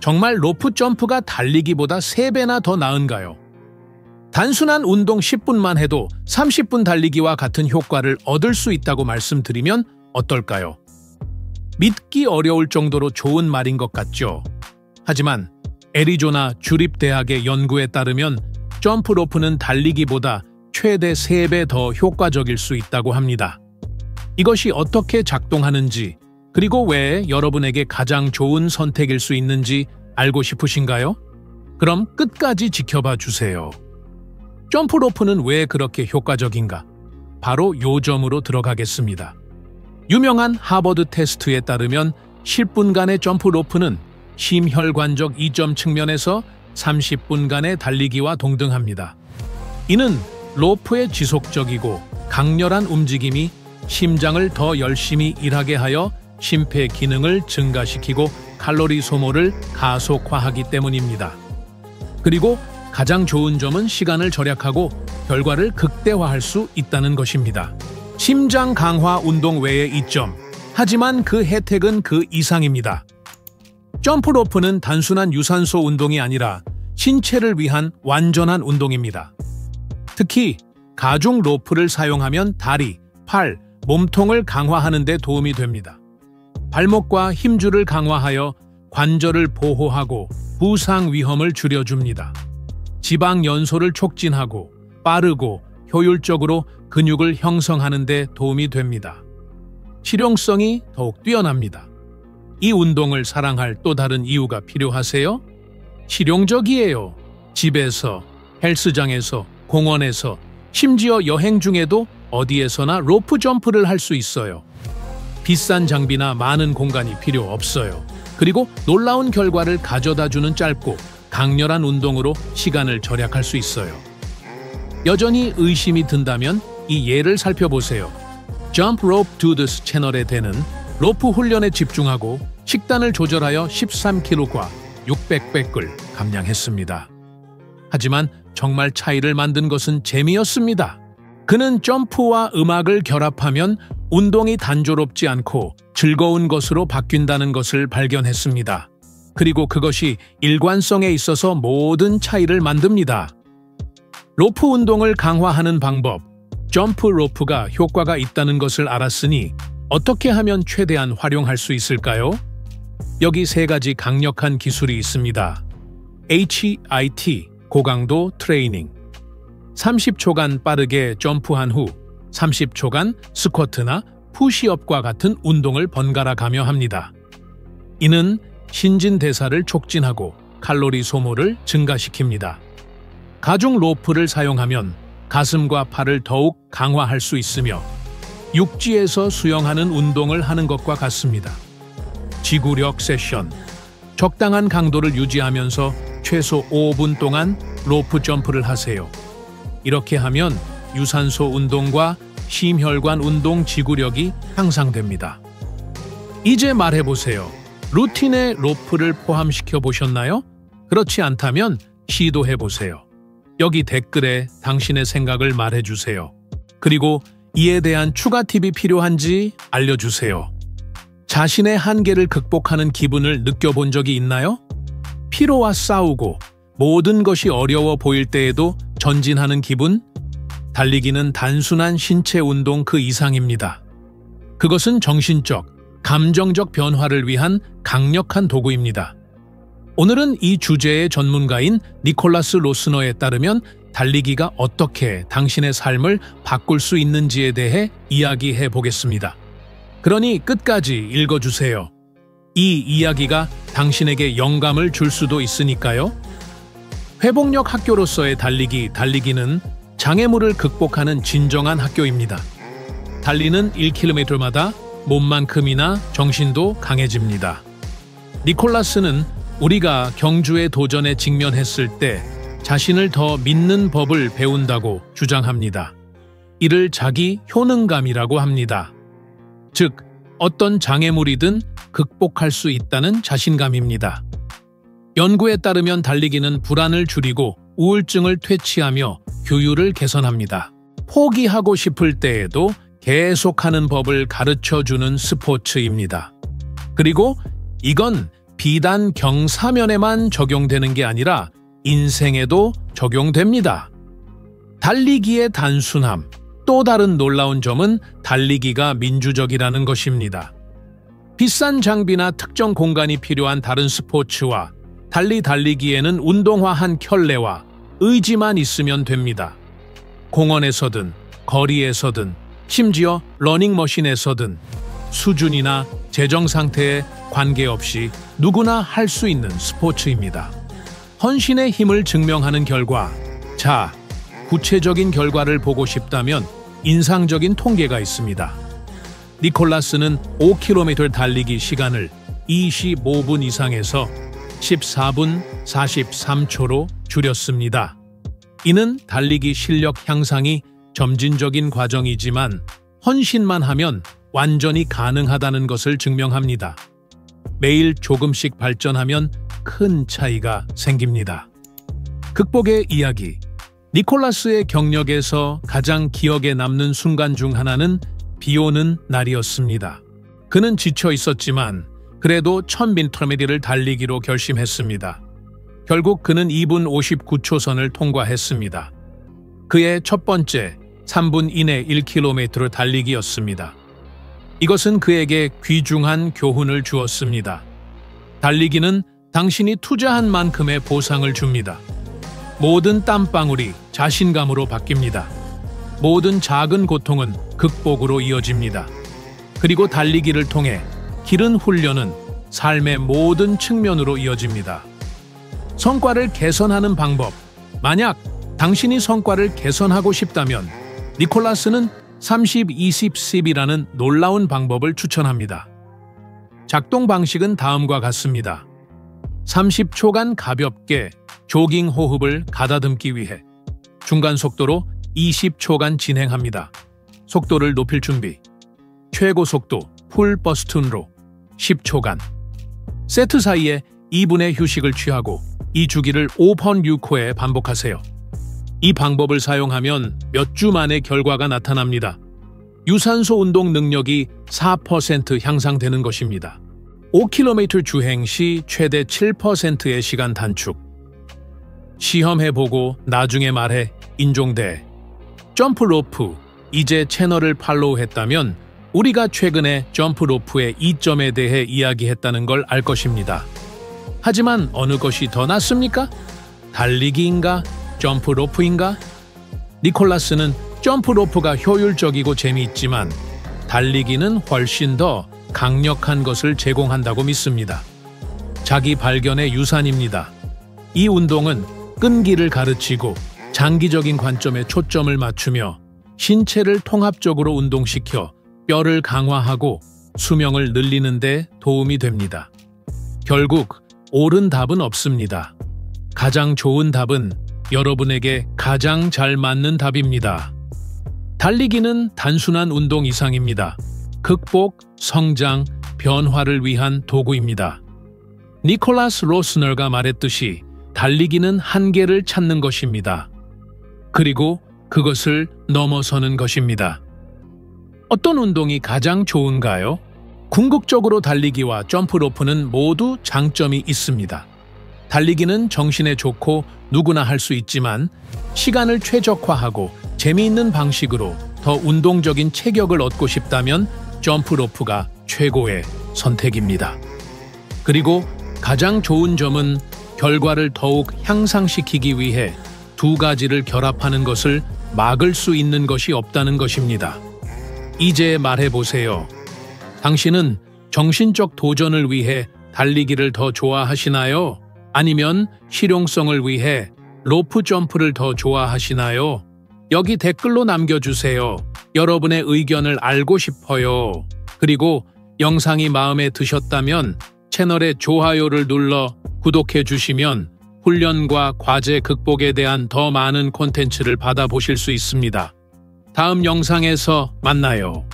정말 로프 점프가 달리기보다 3배나 더 나은가요? 단순한 운동 10분만 해도 30분 달리기와 같은 효과를 얻을 수 있다고 말씀드리면 어떨까요? 믿기 어려울 정도로 좋은 말인 것 같죠? 하지만 애리조나 주립대학의 연구에 따르면 점프 로프는 달리기보다 최대 3배 더 효과적일 수 있다고 합니다. 이것이 어떻게 작동하는지, 그리고 왜 여러분에게 가장 좋은 선택일 수 있는지 알고 싶으신가요? 그럼 끝까지 지켜봐 주세요. 점프 로프는 왜 그렇게 효과적인가? 바로 요 점으로 들어가겠습니다. 유명한 하버드 테스트에 따르면 10분간의 점프 로프는 심혈관적 이점 측면에서 30분간의 달리기와 동등합니다. 이는 로프의 지속적이고 강렬한 움직임이 심장을 더 열심히 일하게 하여 심폐 기능을 증가시키고 칼로리 소모를 가속화하기 때문입니다. 그리고 가장 좋은 점은 시간을 절약하고 결과를 극대화할 수 있다는 것입니다. 심장 강화 운동 외의 이점, 하지만 그 혜택은 그 이상입니다. 점프 로프는 단순한 유산소 운동이 아니라 신체를 위한 완전한 운동입니다. 특히 가중 로프를 사용하면 다리, 팔, 몸통을 강화하는 데 도움이 됩니다. 발목과 힘줄을 강화하여 관절을 보호하고 부상 위험을 줄여줍니다. 지방 연소를 촉진하고 빠르고 효율적으로 근육을 형성하는 데 도움이 됩니다. 실용성이 더욱 뛰어납니다. 이 운동을 사랑할 또 다른 이유가 필요하세요? 실용적이에요. 집에서, 헬스장에서, 공원에서, 심지어 여행 중에도 어디에서나 로프 점프를 할 수 있어요. 비싼 장비나 많은 공간이 필요 없어요. 그리고 놀라운 결과를 가져다주는 짧고 강렬한 운동으로 시간을 절약할 수 있어요. 여전히 의심이 든다면 이 예를 살펴보세요. Jump Rope Dudes 채널에 대는 로프 훈련에 집중하고 식단을 조절하여 13kg과 600백을 감량했습니다. 하지만 정말 차이를 만든 것은 재미였습니다. 그는 점프와 음악을 결합하면 운동이 단조롭지 않고 즐거운 것으로 바뀐다는 것을 발견했습니다. 그리고 그것이 일관성에 있어서 모든 차이를 만듭니다. 로프 운동을 강화하는 방법, 점프 로프가 효과가 있다는 것을 알았으니 어떻게 하면 최대한 활용할 수 있을까요? 여기 3가지 강력한 기술이 있습니다. HIIT, 고강도 트레이닝. 30초간 빠르게 점프한 후 30초간 스쿼트나 푸시업과 같은 운동을 번갈아 가며 합니다. 이는 신진대사를 촉진하고 칼로리 소모를 증가시킵니다. 가중 로프를 사용하면 가슴과 팔을 더욱 강화할 수 있으며 육지에서 수영하는 운동을 하는 것과 같습니다. 지구력 세션. 적당한 강도를 유지하면서 최소 5분 동안 로프 점프를 하세요. 이렇게 하면 유산소 운동과 심혈관 운동 지구력이 향상됩니다. 이제 말해보세요. 루틴에 로프를 포함시켜 보셨나요? 그렇지 않다면 시도해보세요. 여기 댓글에 당신의 생각을 말해주세요. 그리고 이에 대한 추가 팁이 필요한지 알려주세요. 자신의 한계를 극복하는 기분을 느껴본 적이 있나요? 피로와 싸우고 모든 것이 어려워 보일 때에도 전진하는 기분? 달리기는 단순한 신체 운동 그 이상입니다. 그것은 정신적, 감정적 변화를 위한 강력한 도구입니다. 오늘은 이 주제의 전문가인 니콜라스 로스너에 따르면 달리기가 어떻게 당신의 삶을 바꿀 수 있는지에 대해 이야기해 보겠습니다. 그러니 끝까지 읽어주세요. 이 이야기가 당신에게 영감을 줄 수도 있으니까요. 회복력 학교로서의 달리기는 장애물을 극복하는 진정한 학교입니다. 달리는 1km마다 몸만큼이나 정신도 강해집니다. 니콜라스는 우리가 경주의 도전에 직면했을 때 자신을 더 믿는 법을 배운다고 주장합니다. 이를 자기 효능감이라고 합니다. 즉, 어떤 장애물이든 극복할 수 있다는 자신감입니다. 연구에 따르면 달리기는 불안을 줄이고 우울증을 퇴치하며 규율을 개선합니다. 포기하고 싶을 때에도 계속하는 법을 가르쳐주는 스포츠입니다. 그리고 이건 비단 경사면에만 적용되는 게 아니라 인생에도 적용됩니다. 달리기의 단순함, 또 다른 놀라운 점은 달리기가 민주적이라는 것입니다. 비싼 장비나 특정 공간이 필요한 다른 스포츠와 달리 달리기에는 운동화한 켤레와 의지만 있으면 됩니다. 공원에서든 거리에서든 심지어 러닝머신에서든 수준이나 재정 상태에 관계없이 누구나 할 수 있는 스포츠입니다. 헌신의 힘을 증명하는 결과, 자, 구체적인 결과를 보고 싶다면 인상적인 통계가 있습니다. 니콜라스는 5km 달리기 시간을 25분 이상에서 14분 43초로 줄였습니다. 이는 달리기 실력 향상이 점진적인 과정이지만 헌신만 하면 완전히 가능하다는 것을 증명합니다. 매일 조금씩 발전하면 큰 차이가 생깁니다. 극복의 이야기. 니콜라스의 경력에서 가장 기억에 남는 순간 중 하나는 비 오는 날이었습니다. 그는 지쳐 있었지만 그래도 1000m를 달리기로 결심했습니다. 결국 그는 2분 59초 선을 통과했습니다. 그의 첫 번째 3분 이내 1km 달리기였습니다. 이것은 그에게 귀중한 교훈을 주었습니다. 달리기는 당신이 투자한 만큼의 보상을 줍니다. 모든 땀방울이 자신감으로 바뀝니다. 모든 작은 고통은 극복으로 이어집니다. 그리고 달리기를 통해 기른 훈련은 삶의 모든 측면으로 이어집니다. 성과를 개선하는 방법. 만약 당신이 성과를 개선하고 싶다면 니콜라스는 30-20-10이라는 놀라운 방법을 추천합니다. 작동 방식은 다음과 같습니다. 30초간 가볍게 조깅 호흡을 가다듬기 위해 중간 속도로 20초간 진행합니다. 속도를 높일 준비. 최고 속도 풀 버스트로 10초간. 세트 사이에 2분의 휴식을 취하고 이 주기를 5번 6호에 반복하세요. 이 방법을 사용하면 몇 주 만에 결과가 나타납니다. 유산소 운동 능력이 4% 향상되는 것입니다. 5km 주행 시 최대 7%의 시간 단축. 시험해보고 나중에 말해. 인종대. 점프로프. 이제 채널을 팔로우했다면 우리가 최근에 점프로프의 이점에 대해 이야기했다는 걸 알 것입니다. 하지만 어느 것이 더 낫습니까? 달리기인가? 점프로프인가? 니콜라스는 점프로프가 효율적이고 재미있지만 달리기는 훨씬 더 강력한 것을 제공한다고 믿습니다. 자기 발견의 유산입니다. 이 운동은 끈기를 가르치고 장기적인 관점에 초점을 맞추며 신체를 통합적으로 운동시켜 뼈를 강화하고 수명을 늘리는 데 도움이 됩니다. 결국 옳은 답은 없습니다. 가장 좋은 답은 여러분에게 가장 잘 맞는 답입니다. 달리기는 단순한 운동 이상입니다. 극복, 성장, 변화를 위한 도구입니다. 니콜라스 로스너가 말했듯이 달리기는 한계를 찾는 것입니다. 그리고 그것을 넘어서는 것입니다. 어떤 운동이 가장 좋은가요? 궁극적으로 달리기와 점프로프는 모두 장점이 있습니다. 달리기는 정신에 좋고 누구나 할 수 있지만 시간을 최적화하고 재미있는 방식으로 더 운동적인 체격을 얻고 싶다면 점프로프가 최고의 선택입니다. 그리고 가장 좋은 점은 결과를 더욱 향상시키기 위해 두 가지를 결합하는 것을 막을 수 있는 것이 없다는 것입니다. 이제 말해보세요. 당신은 정신적 도전을 위해 달리기를 더 좋아하시나요? 아니면 실용성을 위해 로프 점프를 더 좋아하시나요? 여기 댓글로 남겨주세요. 여러분의 의견을 알고 싶어요. 그리고 영상이 마음에 드셨다면 채널에 좋아요를 눌러 구독해 주시면 훈련과 과제 극복에 대한 더 많은 콘텐츠를 받아보실 수 있습니다. 다음 영상에서 만나요.